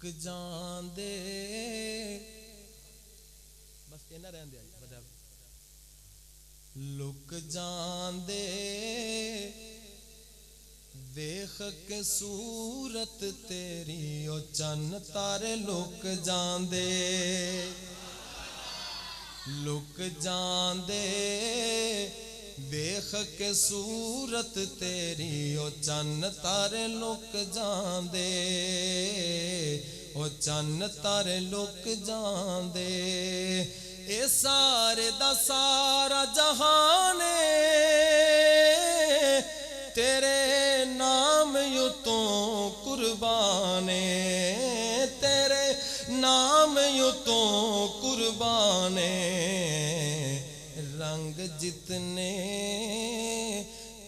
Look जांदे बस कहना रहंदे आ लुक जांदे देख के सूरत तेरी ओ चन्न तारे लुक जांदे लुक जांदे देख के सूरत तेरी ओ चन्न तारे लुक जांदे ओ चन्न तारे लुक जांदे ए सारे दा सारा जहाने तेरे नाम यू तो कुर्बाने तेरे नाम यू तो कुर्बाने रंग जितने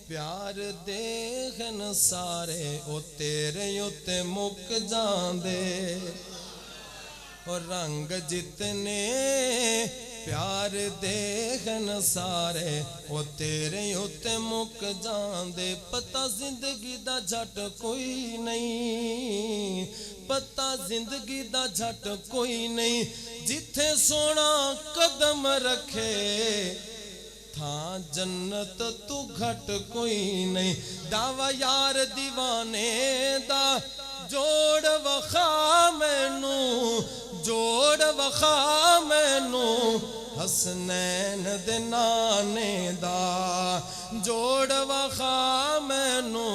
प्यार देखन सारे ओ तेरे उत्ते मुक जांदे और रंग जितने प्यार देखन सारे ओ तेरे उत्ते मुक जांदे पता जिंदगी दा झट कोई नहीं पता जिंदगी दा झट कोई नहीं जिथे सोना कदम रखे था जन्नत तू घट कोई नहीं दावा यार दीवाने दा जोड़ वखा मैनू जोड़ वखा मैनू हसनैन दे नाने दा जोड़ वखा मैनू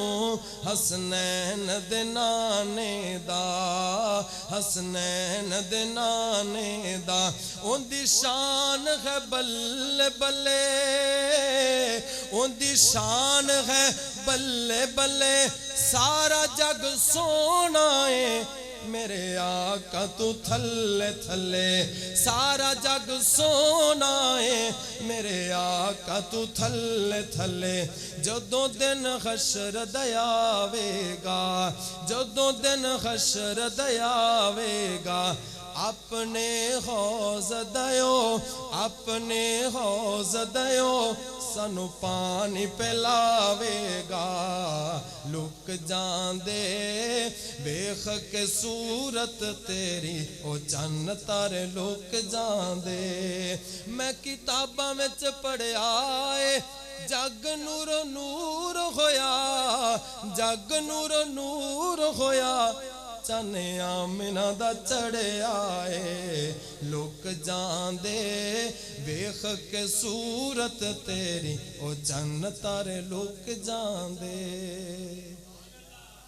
हसनैन दे नाने दा हसनैन दे नाने दा उनदी शान है बल्ले बल्ले उनदी शान है बल्ले बल्ले सारा जग सोना है मेरे आका तू थल्ले थल्ले सारा जग सोना है मेरे आका तू थल्ले थल्ले जदों दिन हशर दयावेगा जदों दिन हशर दयावेगा अपने हौज दयो अपने हौज दयो सानू पानी पिलावेगा लुक जांदे वेख के सूरत तेरी ओ चन्न तारे लुक जांदे मैं किताबां विच पढ़िया ए जग नूरो नूर होया जग नूरो नूर होया चने आमिना दा चढ़िया ए लुक जांदे वेख के सूरत तेरी ओ चन्न तारे लुक जांदे।